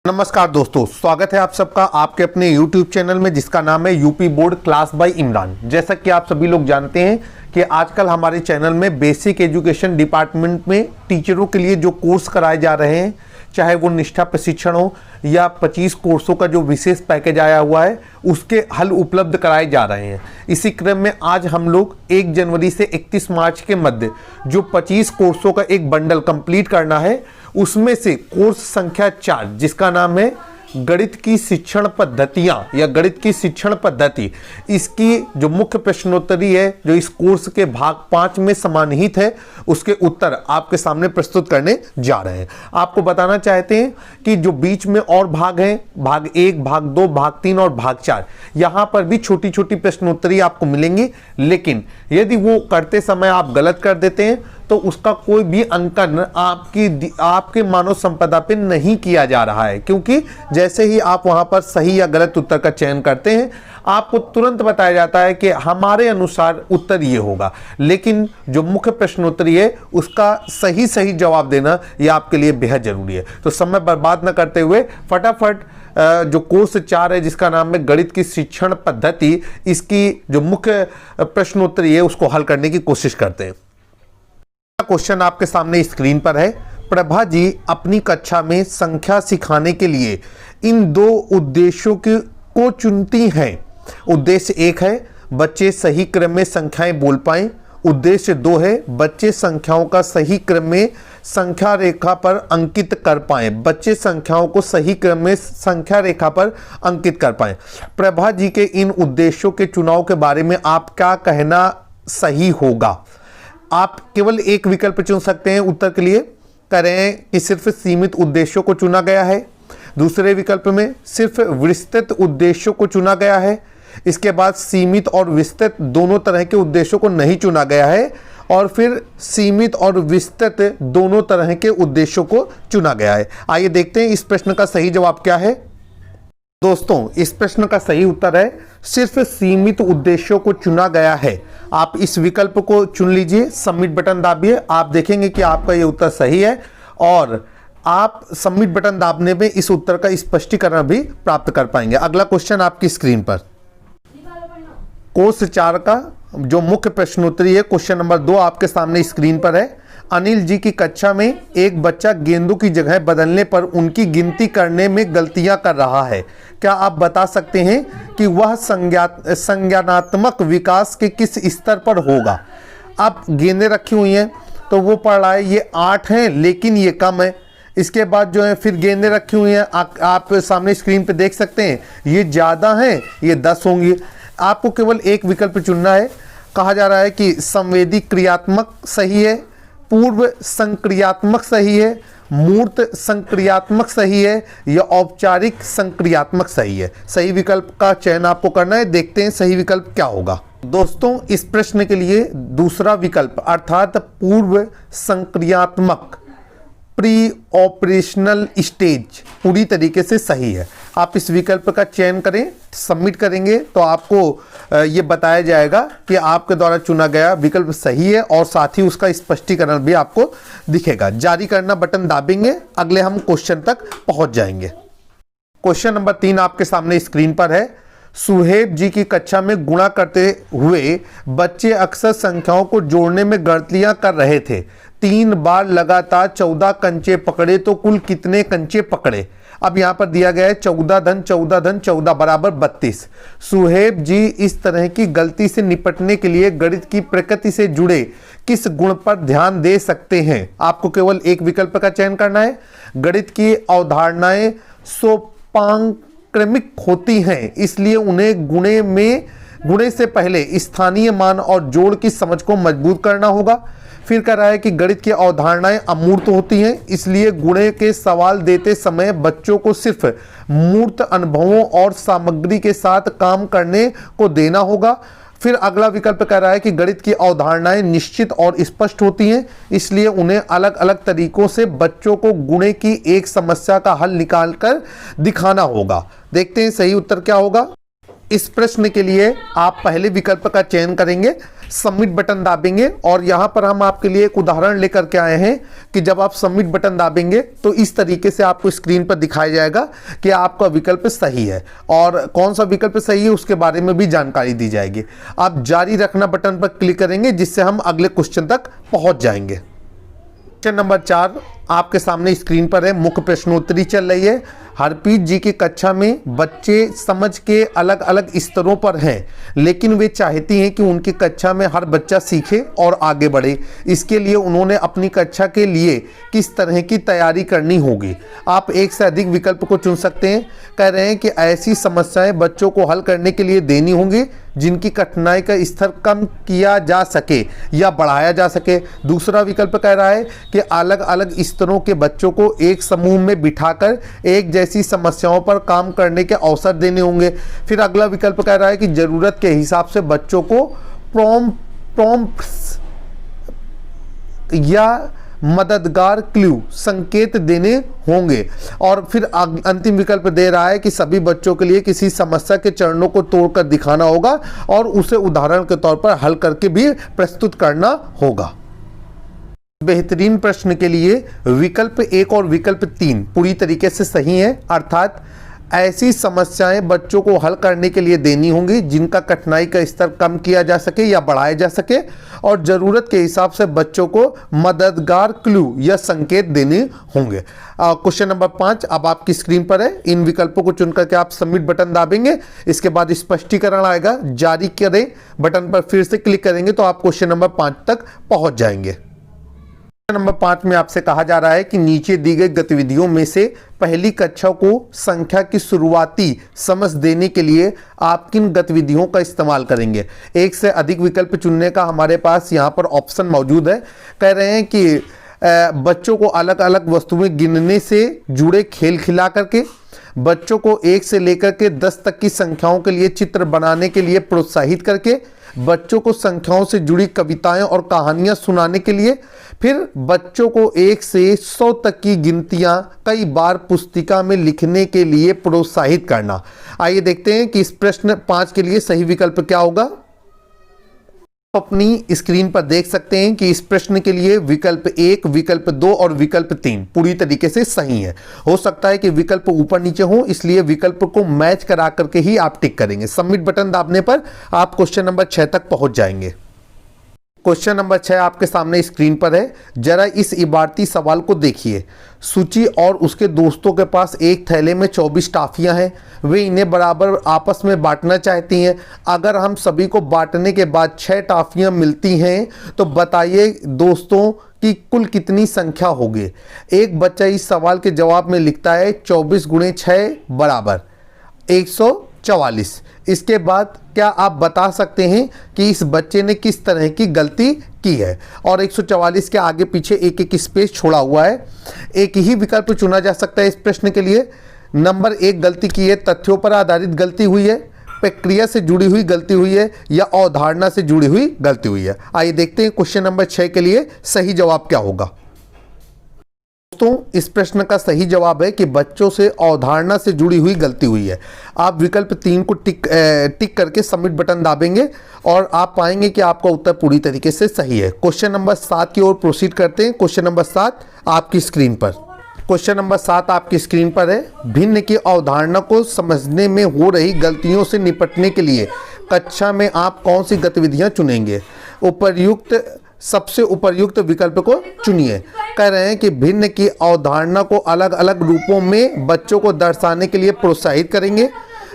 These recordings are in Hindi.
नमस्कार दोस्तों, स्वागत है आप सबका आपके अपने YouTube चैनल में जिसका नाम है UP board class by Imran. जैसा कि आप सभी लोग जानते हैं कि आजकल हमारे चैनल में बेसिक एजुकेशन डिपार्टमेंट में टीचरों के लिए जो कोर्स कराए जा रहे हैं, चाहे वो निष्ठा प्रशिक्षण हो या 25 कोर्सों का जो विशेष पैकेज आया हुआ है, उसके हल उपलब्ध कराए जा रहे हैं। इसी क्रम में आज हम लोग 1 जनवरी से 31 मार्च के मध्य जो 25 कोर्सों का एक बंडल कंप्लीट करना है, उसमें से कोर्स संख्या 4 जिसका नाम है गणित की शिक्षण पद्धतियां या गणित की शिक्षण पद्धति, इसकी जो मुख्य प्रश्नोत्तरी है जो इस कोर्स के भाग 5 में समानिहित है, उसके उत्तर आपके सामने प्रस्तुत करने जा रहे हैं। आपको बताना चाहते हैं कि जो बीच में और भाग हैं, भाग 1, भाग 2, भाग 3 और भाग 4, यहां पर भी छोटी छोटी प्रश्नोत्तरी आपको मिलेंगी, लेकिन यदि वो करते समय आप गलत कर देते हैं तो उसका कोई भी अंकन आपके मानव संपदा पे नहीं किया जा रहा है, क्योंकि जैसे ही आप वहां पर सही या गलत उत्तर का चयन करते हैं, आपको तुरंत बताया जाता है कि हमारे अनुसार उत्तर ये होगा, लेकिन जो मुख्य प्रश्नोत्तरी है उसका सही जवाब देना ये आपके लिए बेहद जरूरी है। तो समय बर्बाद न करते हुए फटाफट जो कोर्स 4 है जिसका नाम है गणित की शिक्षण पद्धति, इसकी जो मुख्य प्रश्नोत्तरी है उसको हल करने की कोशिश करते हैं। क्वेश्चन आपके सामने स्क्रीन पर है। प्रभा जी अपनी कक्षा में संख्या सिखाने के लिए इन 2 उद्देश्यों को चुनती हैं। उद्देश्य 1 है बच्चे सही क्रम में संख्याएं बोल पाएं। उद्देश्य 2 है बच्चे संख्याओं का सही क्रम में संख्या रेखा पर अंकित कर पाएं। बच्चे संख्याओं को सही क्रम में संख्या रेखा पर अंकित कर पाएं। प्रभा जी के इन उद्देश्यों के चुनाव के बारे में आप क्या कहना सही होगा? आप केवल एक विकल्प चुन सकते हैं उत्तर के लिए। करें कि सिर्फ सीमित उद्देश्यों को चुना गया है। दूसरे विकल्प में सिर्फ विस्तृत उद्देश्यों को चुना गया है। इसके बाद सीमित और विस्तृत दोनों तरह के उद्देश्यों को नहीं चुना गया है, और फिर सीमित और विस्तृत दोनों तरह के उद्देश्यों को चुना गया है। आइए देखते हैं इस प्रश्न का सही जवाब क्या है। दोस्तों, इस प्रश्न का सही उत्तर है सिर्फ सीमित उद्देश्यों को चुना गया है। आप इस विकल्प को चुन लीजिए, सबमिट बटन दाबिए, आप देखेंगे कि आपका ये उत्तर सही है, और आप सबमिट बटन दाबने में इस उत्तर का स्पष्टीकरण भी प्राप्त कर पाएंगे। अगला क्वेश्चन आपकी स्क्रीन पर कोर्स 4 का जो मुख्य प्रश्नोत्तरी है, क्वेश्चन नंबर 2 आपके सामने स्क्रीन पर है। अनिल जी की कक्षा में एक बच्चा गेंदों की जगह बदलने पर उनकी गिनती करने में गलतियां कर रहा है। क्या आप बता सकते हैं कि वह संज्ञानात्मक विकास के किस स्तर पर होगा? अब गेंदें रखी हुई हैं तो वो पढ़ रहा है ये 8 हैं लेकिन ये कम है। इसके बाद जो है फिर गेंदें रखी हुई हैं, आप सामने स्क्रीन पे देख सकते हैं ये ज़्यादा हैं, ये 10 होंगी। आपको केवल एक विकल्प चुनना है। कहा जा रहा है कि संवेदी क्रियात्मक सही है, पूर्व संक्रियात्मक सही है, मूर्त संक्रियात्मक सही है, या औपचारिक संक्रियात्मक सही है। सही विकल्प का चयन आपको करना है। देखते हैं सही विकल्प क्या होगा। दोस्तों, इस प्रश्न के लिए दूसरा विकल्प अर्थात पूर्व संक्रियात्मक प्री ऑपरेशनल स्टेज पूरी तरीके से सही है। आप इस विकल्प का चयन करें, सबमिट करेंगे तो आपको ये बताया जाएगा कि आपके द्वारा चुना गया विकल्प सही है, और साथ ही उसका स्पष्टीकरण भी आपको दिखेगा। जारी करना बटन दाबेंगे, अगले हम क्वेश्चन तक पहुंच जाएंगे। क्वेश्चन नंबर 3 आपके सामने स्क्रीन पर है। सुहेब जी की कक्षा में गुणा करते हुए बच्चे अक्सर संख्याओं को जोड़ने में गलतियां कर रहे थे। 3 बार लगातार 14 कंचे पकड़े तो कुल कितने कंचे पकड़े? अब यहां पर दिया गया है 14 धन 14 धन 14 बराबर 32। सुहेब जी इस तरह की गलती से निपटने के लिए गणित की प्रकृति से जुड़े किस गुण पर ध्यान दे सकते हैं? आपको केवल एक विकल्प का चयन करना है। गणित की अवधारणाएं सोपानक्रमिक होती हैं, इसलिए उन्हें गुणे से पहले स्थानीय मान और जोड़ की समझ को मजबूत करना होगा। फिर कह रहा है कि गणित की अवधारणाएं अमूर्त होती हैं, इसलिए गुणे के सवाल देते समय बच्चों को सिर्फ मूर्त अनुभवों और सामग्री के साथ काम करने को देना होगा। फिर अगला विकल्प कह रहा है कि गणित की अवधारणाएं निश्चित और स्पष्ट होती हैं, इसलिए उन्हें अलग अलग तरीकों से बच्चों को गुणे की एक समस्या का हल निकालकर दिखाना होगा। देखते हैं सही उत्तर क्या होगा। इस प्रश्न के लिए आप पहले विकल्प का चयन करेंगे, सबमिट बटन दाबेंगे और यहां पर हम आपके लिए एक उदाहरण लेकर के आए हैं कि जब आप सबमिट बटन दाबेंगे तो इस तरीके से आपको स्क्रीन पर दिखाया जाएगा कि आपका विकल्प सही है और कौन सा विकल्प सही है उसके बारे में भी जानकारी दी जाएगी। आप जारी रखना बटन पर क्लिक करेंगे जिससे हम अगले क्वेश्चन तक पहुंच जाएंगे। क्वेश्चन नंबर 4 आपके सामने स्क्रीन पर है, मुख्य प्रश्नोत्तरी चल रही है। हरप्रीत जी की कक्षा में बच्चे समझ के अलग अलग स्तरों पर हैं, लेकिन वे चाहती हैं कि उनकी कक्षा में हर बच्चा सीखे और आगे बढ़े। इसके लिए उन्होंने अपनी कक्षा के लिए किस तरह की तैयारी करनी होगी। आप एक से अधिक विकल्प को चुन सकते हैं। कह रहे हैं कि ऐसी समस्याएं बच्चों को हल करने के लिए देनी होंगी जिनकी कठिनाई का स्तर कम किया जा सके या बढ़ाया जा सके। दूसरा विकल्प कह रहा है कि अलग अलग स्तरों के बच्चों को एक समूह में बिठाकर एक जैसी समस्याओं पर काम करने के अवसर देने होंगे। फिर अगला विकल्प कह रहा है कि जरूरत के हिसाब से बच्चों को प्रॉम्प्ट्स या मददगार क्लू संकेत देने होंगे। और फिर अंतिम विकल्प दे रहा है कि सभी बच्चों के लिए किसी समस्या के चरणों को तोड़कर दिखाना होगा और उसे उदाहरण के तौर पर हल करके भी प्रस्तुत करना होगा। बेहतरीन प्रश्न के लिए विकल्प 1 और विकल्प 3 पूरी तरीके से सही है, अर्थात ऐसी समस्याएं बच्चों को हल करने के लिए देनी होंगी जिनका कठिनाई का स्तर कम किया जा सके या बढ़ाया जा सके और ज़रूरत के हिसाब से बच्चों को मददगार क्लू या संकेत देने होंगे। क्वेश्चन नंबर 5 अब आपकी स्क्रीन पर है। इन विकल्पों को चुनकर के आप सबमिट बटन दाबेंगे, इसके बाद स्पष्टीकरण आएगा, जारी करें बटन पर फिर से क्लिक करेंगे तो आप क्वेश्चन नंबर 5 तक पहुंच जाएंगे। नंबर 5 में आपसे कहा जा रहा है कि नीचे दी गई गतिविधियों में से पहली कक्षा को संख्या की शुरुआती समझ देने के लिए आप किन गतिविधियों का इस्तेमाल करेंगे। एक से अधिक विकल्प चुनने का हमारे पास यहाँ पर ऑप्शन मौजूद है। कह रहे हैं कि बच्चों को अलग अलग वस्तुएं गिनने से जुड़े खेल खिला करके, बच्चों को 1 से लेकर के 10 तक की संख्याओं के लिए चित्र बनाने के लिए प्रोत्साहित करके, बच्चों को संख्याओं से जुड़ी कविताएं और कहानियां सुनाने के लिए, फिर बच्चों को 1 से 100 तक की गिनतियां कई बार पुस्तिका में लिखने के लिए प्रोत्साहित करना। आइए देखते हैं कि इस प्रश्न 5 के लिए सही विकल्प क्या होगा। अपनी स्क्रीन पर देख सकते हैं कि इस प्रश्न के लिए विकल्प 1, विकल्प 2 और विकल्प 3 पूरी तरीके से सही है। हो सकता है कि विकल्प ऊपर नीचे हो, इसलिए विकल्प को मैच करा करके ही आप टिक करेंगे। सबमिट बटन दाबने पर आप क्वेश्चन नंबर 6 तक पहुंच जाएंगे। क्वेश्चन नंबर 6 आपके सामने स्क्रीन पर है। जरा इस इबारती सवाल को देखिए। सूची और उसके दोस्तों के पास एक थैले में 24 टाफियां हैं। वे इन्हें बराबर आपस में बांटना चाहती हैं। अगर हम सभी को बांटने के बाद 6 टाफियां मिलती हैं तो बताइए दोस्तों की कुल कितनी संख्या होगी। एक बच्चा इस सवाल के जवाब में लिखता है 24 × 6 बराबर 144। इसके बाद क्या आप बता सकते हैं कि इस बच्चे ने किस तरह की गलती की है। और 144 के आगे पीछे एक एक स्पेस छोड़ा हुआ है। एक ही विकल्प चुना जा सकता है इस प्रश्न के लिए। नंबर 1 गलती की है, तथ्यों पर आधारित गलती हुई है, प्रक्रिया से जुड़ी हुई गलती हुई है या अवधारणा से जुड़ी हुई गलती हुई है। आइए देखते हैं क्वेश्चन नंबर 6 के लिए सही जवाब क्या होगा। दोस्तों इस प्रश्न का सही जवाब है कि बच्चों से अवधारणा से जुड़ी हुई गलती हुई है। आप विकल्प 3 को टिक करके सबमिट बटन दाबेंगे और आप पाएंगे कि आपका उत्तर पूरी तरीके से सही है। क्वेश्चन नंबर 7 की ओर प्रोसीड करते हैं। क्वेश्चन नंबर 7 आपकी स्क्रीन पर। क्वेश्चन नंबर 7 आपकी स्क्रीन पर है। भिन्न की अवधारणा को समझने में हो रही गलतियों से निपटने के लिए कक्षा में आप कौन सी गतिविधियां चुनेंगे। सबसे उपयुक्त विकल्प को चुनिए। कह रहे हैं कि भिन्न की अवधारणा को अलग अलग रूपों में बच्चों को दर्शाने के लिए प्रोत्साहित करेंगे।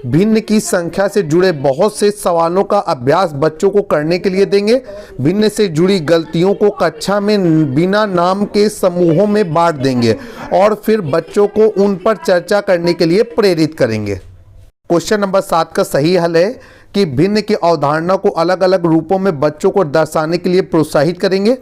भिन्न की संख्या से जुड़े बहुत से सवालों का अभ्यास बच्चों को करने के लिए देंगे। भिन्न से जुड़ी गलतियों को कक्षा में बिना नाम के समूहों में बांट देंगे और फिर बच्चों को उन पर चर्चा करने के लिए प्रेरित करेंगे। क्वेश्चन नंबर 7 का सही हल है कि भिन्न की अवधारणा को अलग अलग रूपों में बच्चों को दर्शाने के लिए प्रोत्साहित करेंगे।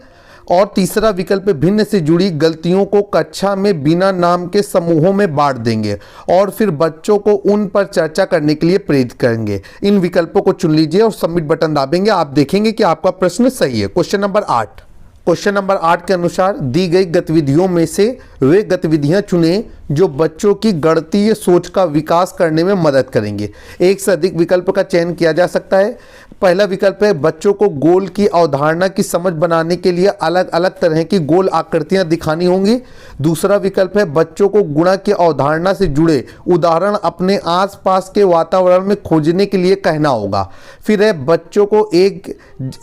और तीसरा विकल्प भिन्न से जुड़ी गलतियों को कक्षा में बिना नाम के समूहों में बांट देंगे और फिर बच्चों को उन पर चर्चा करने के लिए प्रेरित करेंगे। इन विकल्पों को चुन लीजिए और सबमिट बटन दाबेंगे। आप देखेंगे कि आपका प्रश्न सही है। क्वेश्चन नंबर 8 क्वेश्चन नंबर 8 के अनुसार दी गई गतिविधियों में से वे गतिविधियां चुनें जो बच्चों की गणितीय सोच का विकास करने में मदद करेंगे। एक से अधिक विकल्प का चयन किया जा सकता है। पहला विकल्प है बच्चों को गोल की अवधारणा की समझ बनाने के लिए अलग अलग तरह की गोल आकृतियां दिखानी होंगी। दूसरा विकल्प है बच्चों को गुणा की अवधारणा से जुड़े उदाहरण अपने आसपास के वातावरण में खोजने के लिए कहना होगा। फिर है बच्चों को एक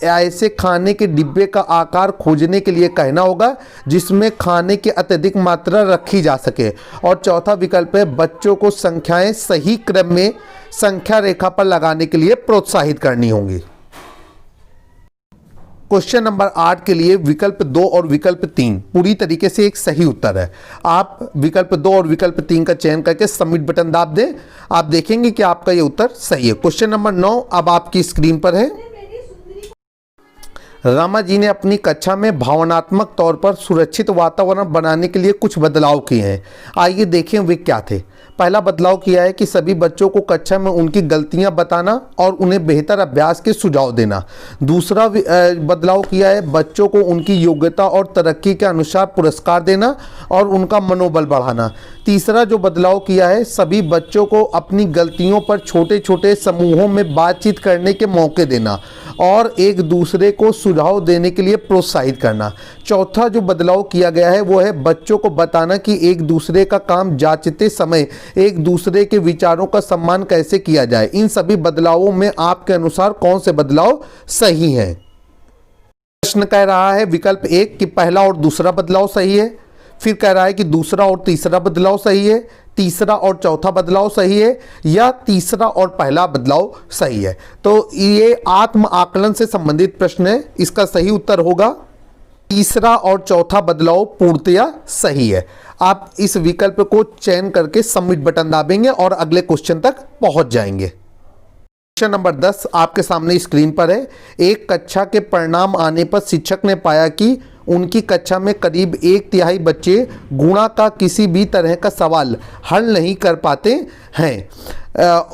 ऐसे खाने के डिब्बे का आकार खोजने के लिए कहना होगा जिसमें खाने की अत्यधिक मात्रा रखी जा सके। और चौथा विकल्प है बच्चों को संख्याएं सही क्रम में संख्या रेखा पर लगाने के लिए प्रोत्साहित करनी होंगी। क्वेश्चन नंबर 8 के लिए विकल्प 2 और विकल्प 3 पूरी तरीके से एक सही उत्तर है। आप विकल्प 2 और विकल्प 3 का चयन करके सबमिट बटन दाब दें। आप देखेंगे कि आपका यह उत्तर सही है। क्वेश्चन नंबर 9 अब आपकी स्क्रीन पर है। रामा जी ने अपनी कक्षा में भावनात्मक तौर पर सुरक्षित वातावरण बनाने के लिए कुछ बदलाव किए हैं। आइए देखें वे क्या थे। पहला बदलाव किया है कि सभी बच्चों को कक्षा में उनकी गलतियां बताना और उन्हें बेहतर अभ्यास के सुझाव देना। दूसरा बदलाव किया है बच्चों को उनकी योग्यता और तरक्की के अनुसार पुरस्कार देना और उनका मनोबल बढ़ाना। तीसरा जो बदलाव किया है सभी बच्चों को अपनी गलतियों पर छोटे छोटे समूहों में बातचीत करने के मौके देना और एक दूसरे को सुझाव देने के लिए प्रोत्साहित करना। चौथा जो बदलाव किया गया है वो है बच्चों को बताना कि एक दूसरे का काम जांचते समय एक दूसरे के विचारों का सम्मान कैसे किया जाए। इन सभी बदलावों में आपके अनुसार कौन से बदलाव सही हैं? प्रश्न कह रहा है विकल्प 1 कि पहला और दूसरा बदलाव सही है। फिर कह रहा है कि दूसरा और तीसरा बदलाव सही है, तीसरा और चौथा बदलाव सही है, या तीसरा और पहला बदलाव सही है। तो ये आत्म आकलन से संबंधित प्रश्न है। इसका सही उत्तर होगा तीसरा और चौथा बदलाव पूर्णतया सही है। आप इस विकल्प को चयन करके सबमिट बटन दाबेंगे और अगले क्वेश्चन तक पहुंच जाएंगे। क्वेश्चन नंबर 10 आपके सामने स्क्रीन पर है। एक कक्षा के परिणाम आने पर शिक्षक ने पाया कि उनकी कक्षा में करीब 1/3 बच्चे गुणा का किसी भी तरह का सवाल हल नहीं कर पाते हैं।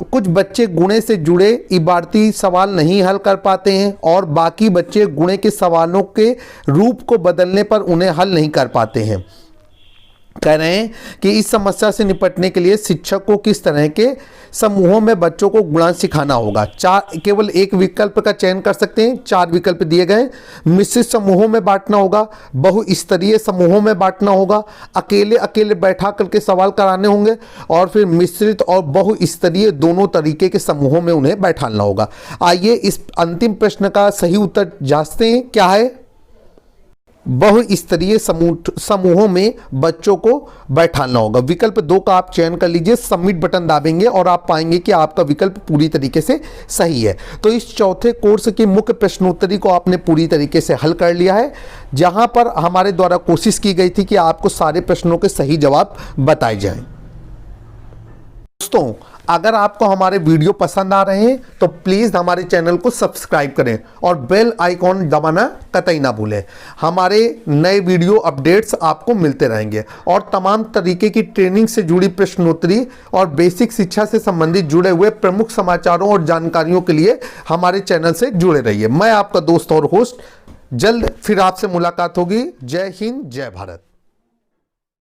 कुछ बच्चे गुणे से जुड़े इबारती सवाल नहीं हल कर पाते हैं और बाकी बच्चे गुणे के सवालों के रूप को बदलने पर उन्हें हल नहीं कर पाते हैं। कह रहे हैं कि इस समस्या से निपटने के लिए शिक्षक को किस तरह के समूहों में बच्चों को गुणा सिखाना होगा। केवल एक विकल्प का चयन कर सकते हैं। 4 विकल्प दिए गए। मिश्रित समूहों में बांटना होगा, बहुस्तरीय समूहों में बांटना होगा, अकेले अकेले बैठा करके सवाल कराने होंगे और फिर मिश्रित और बहुस्तरीय दोनों तरीके के समूहों में उन्हें बैठाना होगा। आइए इस अंतिम प्रश्न का सही उत्तर जांचते हैं क्या है। बहुस्तरीय समूहों में बच्चों को बैठाना होगा। विकल्प 2 का आप चयन कर लीजिए, सबमिट बटन दाबेंगे और आप पाएंगे कि आपका विकल्प पूरी तरीके से सही है। तो इस चौथे कोर्स की मुख्य प्रश्नोत्तरी को आपने पूरी तरीके से हल कर लिया है, जहां पर हमारे द्वारा कोशिश की गई थी कि आपको सारे प्रश्नों के सही जवाब बताए जाएं। दोस्तों, अगर आपको हमारे वीडियो पसंद आ रहे हैं तो प्लीज़ हमारे चैनल को सब्सक्राइब करें और बेल आइकॉन दबाना कतई ना भूलें। हमारे नए वीडियो अपडेट्स आपको मिलते रहेंगे और तमाम तरीके की ट्रेनिंग से जुड़ी प्रश्नोत्तरी और बेसिक शिक्षा से संबंधित जुड़े हुए प्रमुख समाचारों और जानकारियों के लिए हमारे चैनल से जुड़े रहिए। मैं आपका दोस्त और होस्ट, जल्द फिर आपसे मुलाकात होगी। जय हिंद, जय भारत।